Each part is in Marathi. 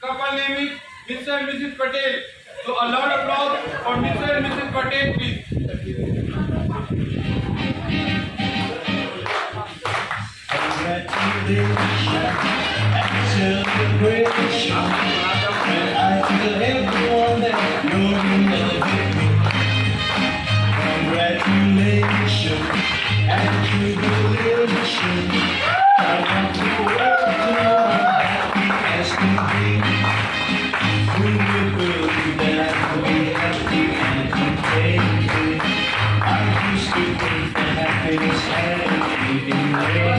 couple name is Mr. and Mrs. Patel. So a loud applause for Mr. and Mrs. Patel, please. Celebration, and I tell everyone that you're in love with me. Congratulations and jubilation. I want the world to know how happy as can be. We will believe that we'll be happy and contagious. I used to think that happiness had a fleeting way.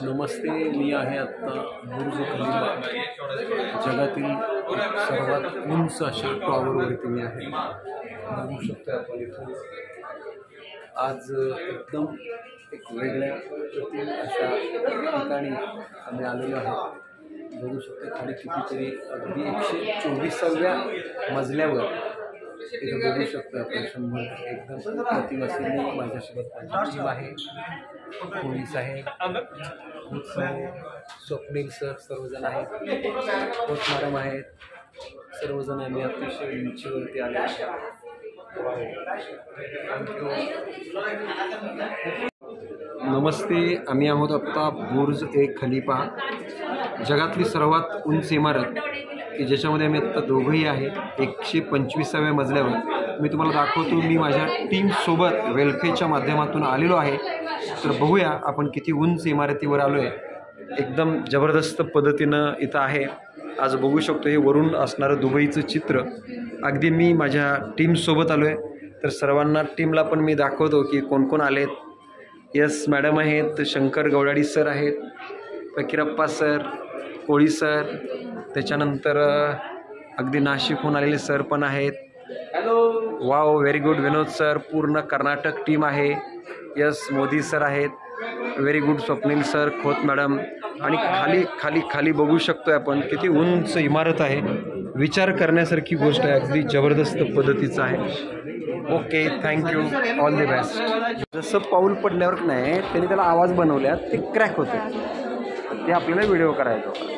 नमस्ते, मी आहे आत्ता बुर्ज खलिफा जगातील सर्वात उंच अशा टॉवरवरती मी आहे. बघू शकतो आपण इथून आज एकदम एक वेगळ्या प्रति अशा ठिकाणी आम्ही आलेलो आहोत. बघू शकतो खाली कितीतरी अगदी 124व्या मजल्यावर इथं बघू शकतो आपण 100 एकदम प्रतिम असलेली माझ्यासोबत माझी टीम आहे. पोलीस आहे, स्वप्नील सर सर्वजण आहेत, कोच मॅडम आहेत, सर्वजण आम्ही अतिशय उंचीवरती आले आहोत. नमस्ते, आम्ही आहोत आत्ता बुर्ज ए खलिफा, जगातली सर्वात उंच इमारत की ज्याच्यामध्ये आम्ही आत्ता दोघंही आहे 125व्या मजल्यावर. मी तुम्हाला दाखवतो, मी माझ्या टीमसोबत वेल्फेच्या माध्यमातून आलेलो आहे. तर बघूया आपण किती उंच इमारतीवर आलो आहे. एकदम जबरदस्त पद्धतीनं इथं आहे. आज बघू शकतो हे वरून असणारं दुबईचं चित्र. अगदी मी माझ्या टीमसोबत आलो आहे. तर सर्वांना टीमला पण मी दाखवतो की कोण कोण आलेत. यस मॅडम आहेत, शंकर गवडाडी सर आहेत, फकीरप्पा सर, कोळी सर, त्याच्यानंतर अगदी नाशिकहून आलेले सर पण आहेत. Hello, wow, very good. Vinod sir, पूर्ण कर्नाटक टीम आहे. यस, मोदी सर आहेत, very good. Swapnil sir, Khot madam. आणि खाली खाली खाली बघू शकतो आपण किती उंच इमारत आहे. विचार करण्यासारखी गोष्ट आहे, अगदी जबरदस्त पद्धतीचं आहे. Okay, thank you, all the best. जसं पाऊल पडल्यावर नाही त्यांनी त्याला आवाज बनवल्यात ते क्रॅक होते, ते आपल्याला व्हिडिओ करायचं होता.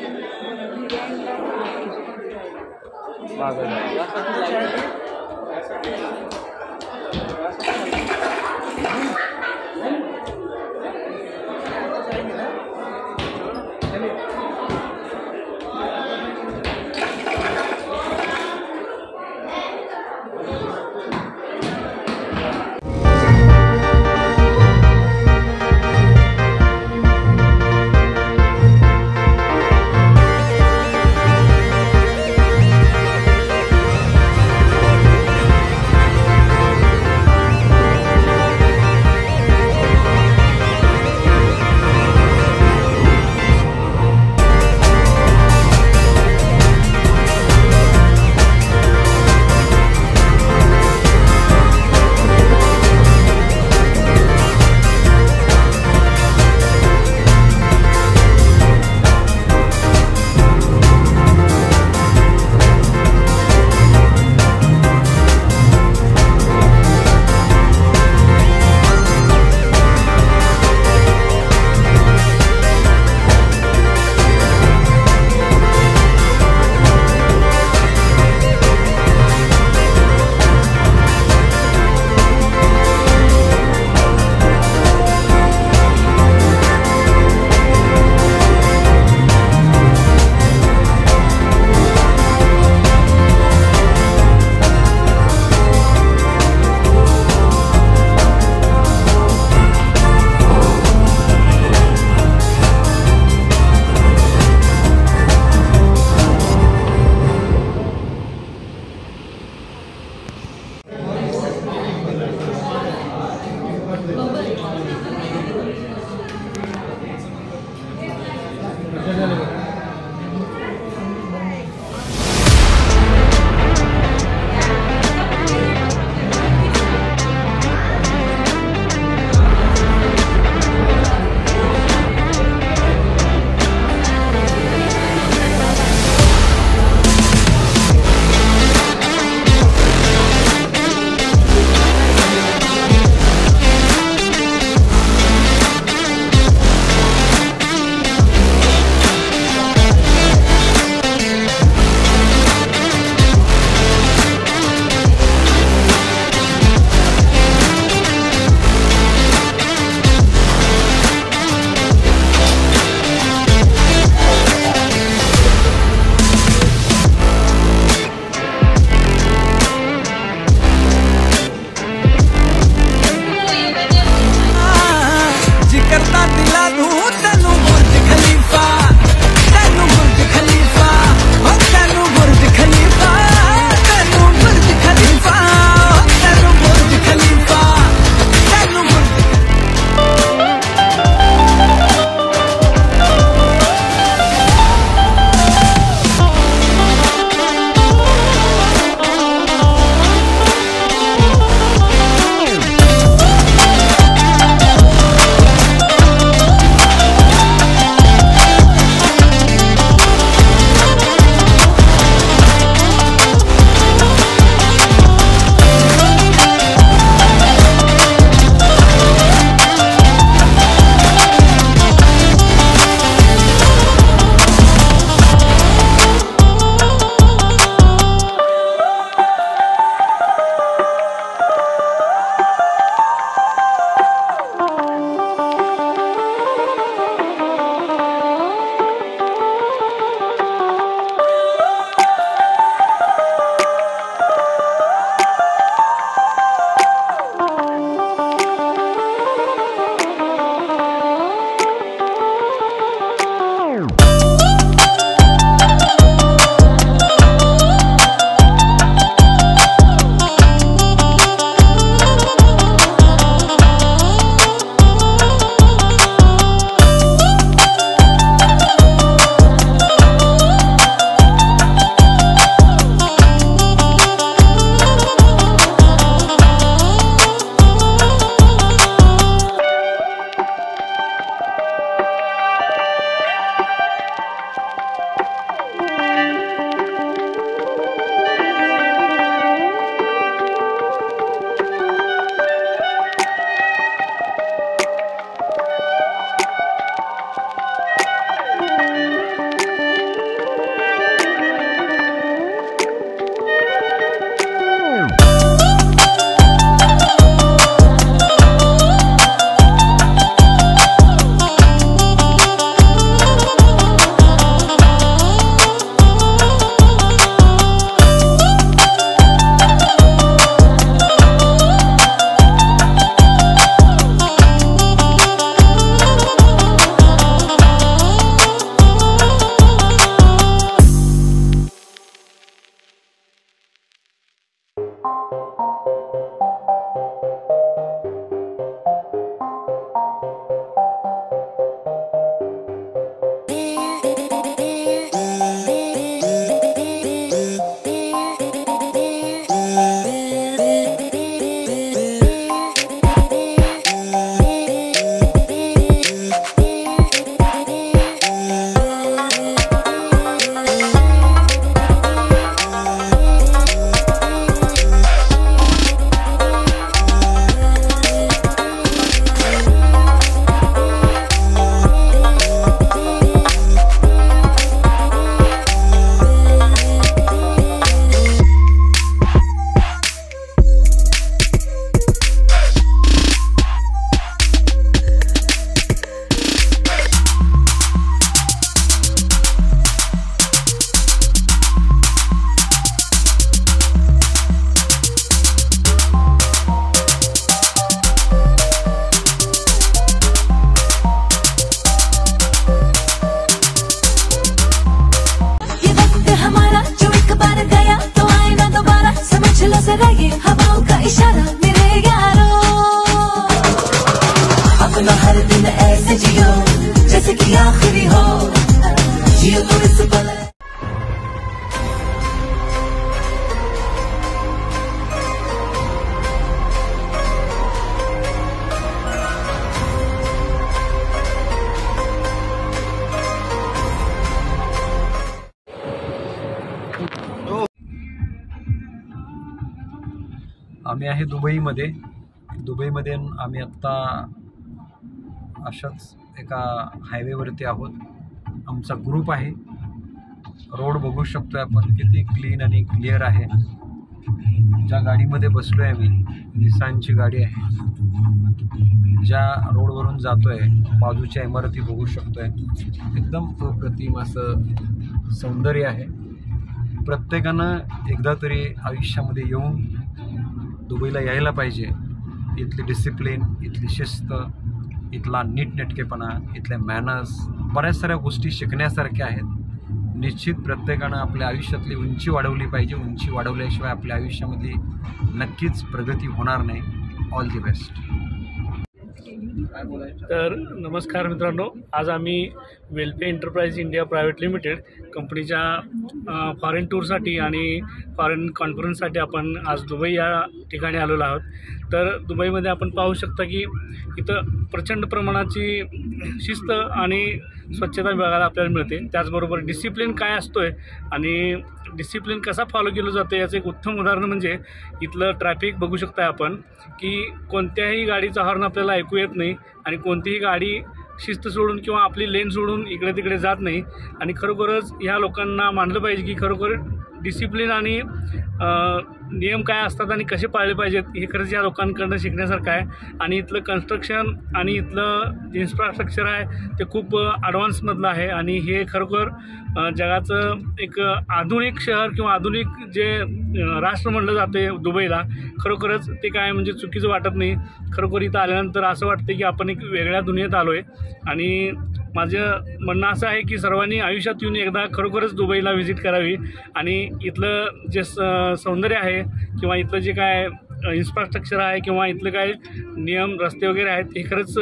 जरा ये हवाओं का इशारा मेरे यारों, अपना हर दिन ऐसे जियो जैसे कि आखिरी हो। आम्ही आहे दुबईमध्ये. दुबईमध्ये आम्ही आत्ता अशाच एका हायवेवरती आहोत. आमचा ग्रुप आहे. रोड बघू शकतो आपण किती क्लीन आणि क्लिअर आहे. ज्या गाडीमध्ये बसलो आहे मी, निसानची गाडी आहे. ज्या रोडवरून जातो आहे, बाजूच्या इमारती बघू शकतो आहे. एकदम अप्रतिम असं सौंदर्य आहे. प्रत्येकानं एकदा तरी आयुष्यामध्ये येऊन दुबईला यायला पाहिजे. इथली डिसिप्लिन, इथली शिस्त, इथला नीटनेटकेपणा, इथले मॅनर्स, बऱ्याच साऱ्या गोष्टी शिकण्यासारख्या आहेत. निश्चित प्रत्येकानं आपल्या आयुष्यातली उंची वाढवली पाहिजे. उंची वाढवल्याशिवाय आपल्या आयुष्यामध्ये नक्कीच प्रगती होणार नाही. All the best. तर नमस्कार मित्रांनो, आज आम्ही वेलफे एंटरप्राइज इंडिया प्रायव्हेट लिमिटेड कंपनीच्या फॉरेन टूरसाठी आणि फॉरेन कॉन्फरन्ससाठी आपण आज दुबई या ठिकाणी आलेलो आहोत. तर दुबईमध्ये आपण पाहू शकता की इथं प्रचंड प्रमाणाची शिस्त आणि स्वच्छता बघायला आपल्याला मिळते. त्याचबरोबर डिसिप्लिन काय असतो आहे आणि डिसिप्लिन कसा फॉलो केलं जातं याचं एक उत्तम उदाहरण म्हणजे इथलं ट्रॅफिक बघू शकता आपण की कोणत्याही गाडीचा हॉर्न आपल्याला ऐकू येत नाही आणि कोणतीही गाडी शिस्त सोडून किंवा आपली लेन सोडून इकडे तिकडे जात नाही. आणि खरोखरच ह्या लोकांना मानलं पाहिजे की खरोखर डिसिप्लिन आणि नियम काय असतात आणि कसे पाळले पाहिजेत हे खरंच या लोकांकडनं शिकण्यासारखं आहे. आणि इथलं कन्स्ट्रक्शन आणि इथलं जे इन्फ्रास्ट्रक्चर आहे ते खूप ॲडव्हान्समधलं आहे आणि हे खरोखर जगाचं एक आधुनिक शहर किंवा आधुनिक जे राष्ट्र म्हणलं जाते दुबईला, खरोखरच ते काय म्हणजे चुकीचं वाटत नाही. खरोखर इथं आल्यानंतर असं वाटतं की आपण एक वेगळ्या दुनियेत आलो आहे. आणि माझं म्हणणं असं आहे की सर्वांनी आयुष्यात येऊन एकदा खरोखरच दुबईला व्हिजिट करावी आणि इथलं जे सौंदर्य आहे किंवा इथलं जे काय इन्फ्रास्ट्रक्चर आहे किंवा इथलं काय नियम रस्ते वगैरे आहेत हे खरंच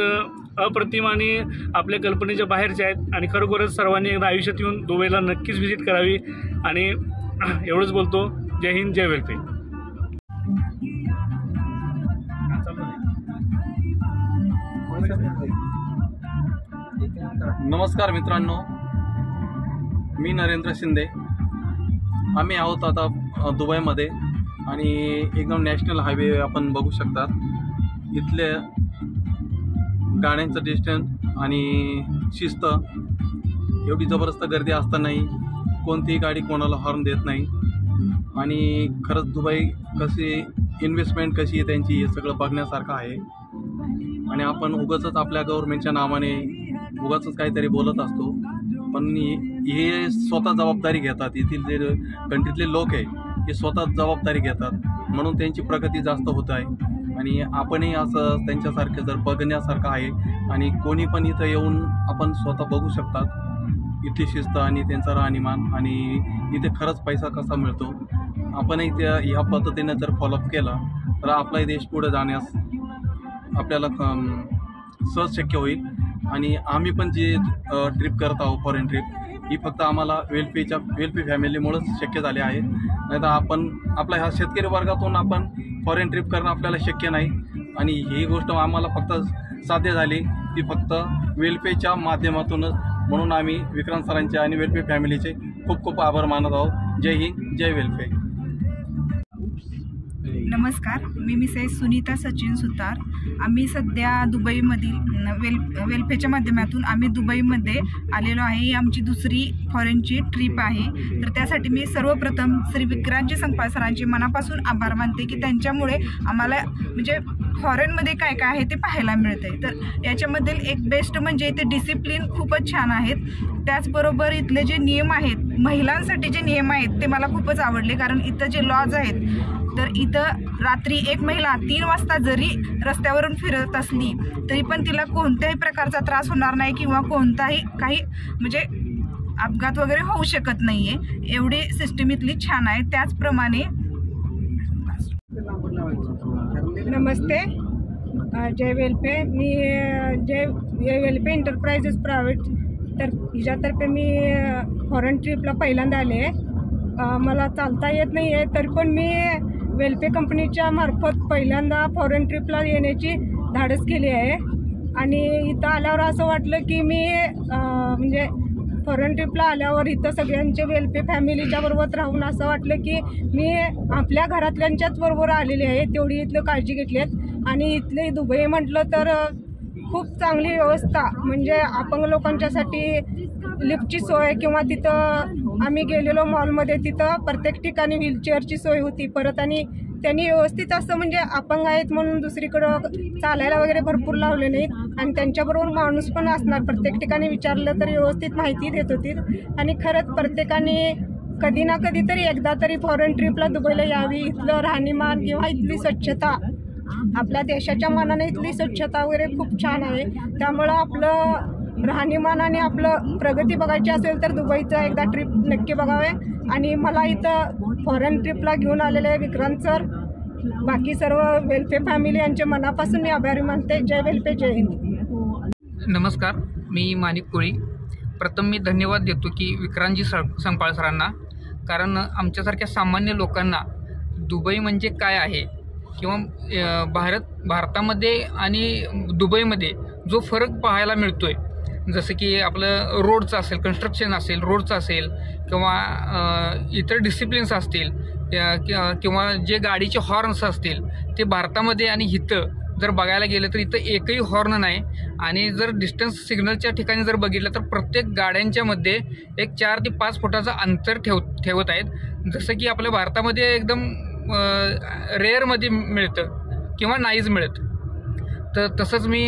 अप्रतिम आणि आपल्या कल्पनेच्या बाहेरचे आहेत. आणि खरोखरच सर्वांनी एकदा आयुष्यात येऊन दुबईला नक्कीच व्हिजिट करावी. आणि एवढंच बोलतो. जय हिंद, जय वेलफे. नमस्कार मित्रांनो, मी नरेंद्र शिंदे. आम्ही आहोत आता दुबईमध्ये आणि एकदम नॅशनल हायवे आपण बघू शकतात. इथले गाड्यांचं डिस्टन्स आणि शिस्त, एवढी जबरदस्त गर्दी असतानाही कोणतीही गाडी कोणाला हॉर्न देत नाही. आणि खरंच दुबई कशी इन्व्हेस्टमेंट कशी आहे त्यांची हे सगळं बघण्यासारखं आहे. आणि आपण उगाचच आपल्या गव्हर्नमेंटच्या नावाने उगाचच काहीतरी बोलत असतो, पण हे स्वतः जबाबदारी घेतात. येथील जे कंट्रीतले लोक आहे हे स्वतः जबाबदारी घेतात म्हणून त्यांची प्रगती जास्त होत आहे. आणि आपणही असं त्यांच्यासारखं जर बघण्यासारखं आहे आणि कोणी पण इथं येऊन आपण स्वतः बघू शकतात इथली शिस्त आणि त्यांचा राहणीमान आणि इथे खरंच पैसा कसा मिळतो. आपणही त्या ह्या पद्धतीनं जर फॉलोअप केला तर आपलाही देश पुढे जाण्यास आपल्याला सहज शक्य होईल. आणि आम्ही पण जे ट्रिप करत आहोत फॉरेन ट्रिप, ही फक्त आम्हाला वेलफे फॅमिलीमुळंच शक्य झाले आहे. नाही तर आपण आपल्या ह्या शेतकरी वर्गातून आपण फॉरेन ट्रिप करणं आपल्याला शक्य नाही. आणि ही गोष्ट आम्हाला फक्त साध्य झाली ती फक्त वेलफेच्या माध्यमातूनच. म्हणून आम्ही विक्रांत सरांचे आणि वेलफे फॅमिलीचे खूप खूप आभार मानत आहोत. जय हिंद, जय वेलफे. नमस्कार, मी मिसेस सुनीता सचिन सुतार. आम्ही सध्या दुबईमधील वेलफेच्या माध्यमातून आम्ही दुबईमध्ये आलेलो आहे. ही आमची दुसरी फॉरेनची ट्रिप आहे. तर त्यासाठी मी सर्वप्रथम श्री विक्रांतजी संकपाळ सरांचे मनापासून आभार मानते की त्यांच्यामुळे आम्हाला म्हणजे फॉरेनमध्ये काय काय आहे ते पाहायला मिळतं आहे. तर याच्यामधील एक बेस्ट म्हणजे इथे डिसिप्लिन खूपच छान आहेत. त्याचबरोबर इथले जे नियम आहेत, महिलांसाठी जे नियम आहेत ते मला खूपच आवडले. कारण इथं जे लॉज आहेत, तर इथं रात्री एक महिला 3 वाजता जरी रस्त्यावरून फिरत असली तरी पण तिला कोणत्याही प्रकारचा त्रास होणार नाही किंवा कोणताही काही म्हणजे अपघात वगैरे होऊ शकत नाही आहे. एवढी सिस्टीम इथली छान आहे. त्याचप्रमाणे नमस्ते, जय वेलफे. मी जय वेलफे एंटरप्राइजेस प्रायव्हेट तर हिच्यातर्फे मी फॉरेन ट्रिपला पहिल्यांदा आले आहे. मला चालता येत नाही आहे तरी पण मी वेलफे कंपनीच्या मार्फत पहिल्यांदा फॉरेन ट्रिपला येण्याची धाडस केली आहे. आणि इथं आल्यावर असं वाटलं की मी म्हणजे फॉरेन ट्रिपला आल्यावर इथं सगळ्यांचे वेलपे फॅमिलीच्या बरोबर राहून असं वाटलं की मी आपल्या घरातल्यांच्याच बरोबर आलेली आहे, तेवढी इथलं काळजी घेतली आहेत. आणि इथले दुबई म्हटलं तर खूप चांगली व्यवस्था, म्हणजे अपंग लोकांच्यासाठी लिफ्टची सोय किंवा तिथं आम्ही गेलेलो मॉलमध्ये तिथं प्रत्येक ठिकाणी व्हीलचेअरची सोय होती. परत आणि त्यांनी व्यवस्थित असं म्हणजे अपंग आहेत म्हणून दुसरीकडं चालायला वगैरे भरपूर लावले नाहीत आणि त्यांच्याबरोबर माणूस पण असणार, प्रत्येक ठिकाणी विचारलं तर व्यवस्थित माहिती देत होती. आणि खरंच प्रत्येकाने कधी ना कधी तरी एकदा तरी फॉरेन ट्रिपला दुबईला यावी. इथलं राहणीमान किंवा इथली स्वच्छता, आपल्या देशाच्या मानाने इथली स्वच्छता वगैरे खूप छान आहे. त्यामुळं आपलं राहणीमान आणि आपलं प्रगती बघायची असेल तर दुबईचं एकदा ट्रिप नक्की बघावे. आणि मला इथं फॉरेन ट्रिपला घेऊन आलेले विक्रांत सर, बाकी सर्व वेलफे फॅमिली यांचे मनापासून मी आभारी मानते. जय वेलफे, जय हिंद. नमस्कार, मी माणिक कोळी. प्रथम मी धन्यवाद देतो की विक्रांतजी संपाळ सरांना, कारण आमच्यासारख्या सामान्य लोकांना दुबई म्हणजे काय आहे किंवा भारतामध्ये आणि दुबईमध्ये जो फरक पाहायला मिळतो आहे, जसं की आपलं रोडचं असेल, कन्स्ट्रक्शन असेल, रोडचं असेल किंवा इतर डिसिप्लिन्स असतील किंवा जे गाडीचे हॉर्न्स असतील ते भारतामध्ये आणि इथं जर बघायला गेलं तर इथं एकही हॉर्न नाही. आणि जर डिस्टन्स सिग्नलच्या ठिकाणी जर बघितलं तर प्रत्येक गाड्यांच्या मध्ये एक 4 ते 5 फुटाचं अंतर ठेवत आहेत, जसं की आपल्या भारतामध्ये एकदम रेअरमध्ये मिळतं किंवा नाहीच मिळत. तर तसंच मी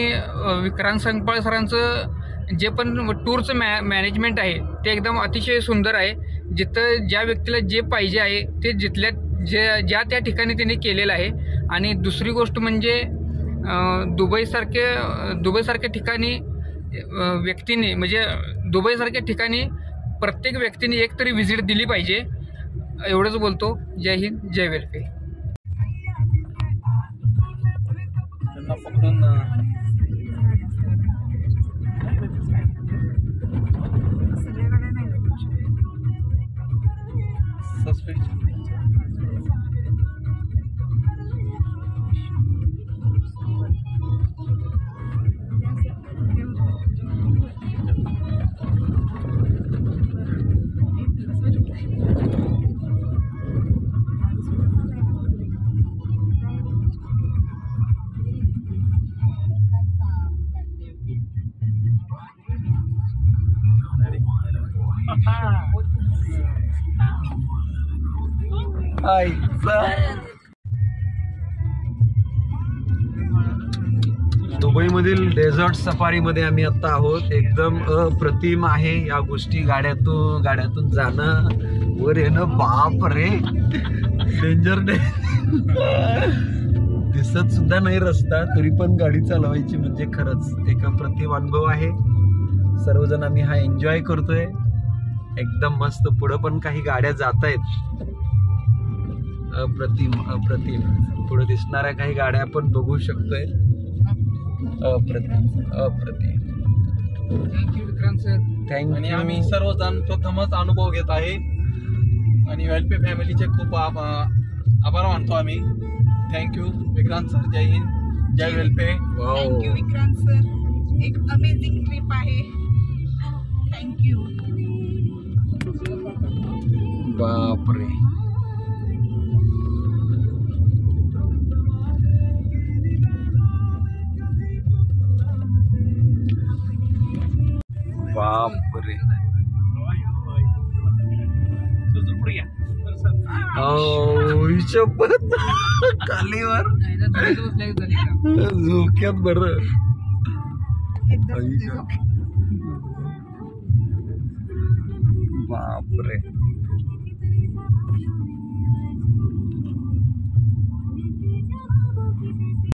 विक्रांत संपाळ सरांचं जे पण टूरचं मॅनेजमेंट आहे ते एकदम अतिशय सुंदर आहे. जिथं ज्या व्यक्तीला जे पाहिजे आहे ते ज्या त्या ठिकाणी त्यांनी केलेलं आहे. आणि दुसरी गोष्ट म्हणजे दुबईसारख्या ठिकाणी व्यक्तीने, म्हणजे दुबईसारख्या ठिकाणी प्रत्येक व्यक्तीने एक तरी व्हिजिट दिली पाहिजे. एवढंच बोलतो. जय हिंद, जय वेलफे. दुबईमधील डेझर्ट सफारीमध्ये आम्ही आता आहोत. एकदम अप्रतिम आहे या गोष्टी. गाड्यातून जाणं, वर येणं, बाप रे, डेंजर दिसत सुद्धा नाही रस्ता, तरी पण गाडी चालवायची म्हणजे खरंच एक अप्रतिम अनुभव आहे. सर्वजण आम्ही हा एन्जॉय करतोय एकदम मस्त. पुढं पण काही गाड्या जात आहेत, अप्रतिम. पुढे दिसणाऱ्या काही गाड्या आपण बघू शकतोय. अप्रतिम. Thank you Vikrant sir. आणि आम्ही सर्वजण प्रथमच अनुभव घेत आहे आणि वेलफे फॅमिलीचे खूप आभार मानतो आम्ही. Thank you Vikrant sir. जय हिंद, जय वेलफे. थँक्यू विक्रांत सर, एक अमेझिंग ट्रिप आहे. थँक्यू. बापरे, बापरे. शपथ खालीवर झोक्यात बरं. बापरे.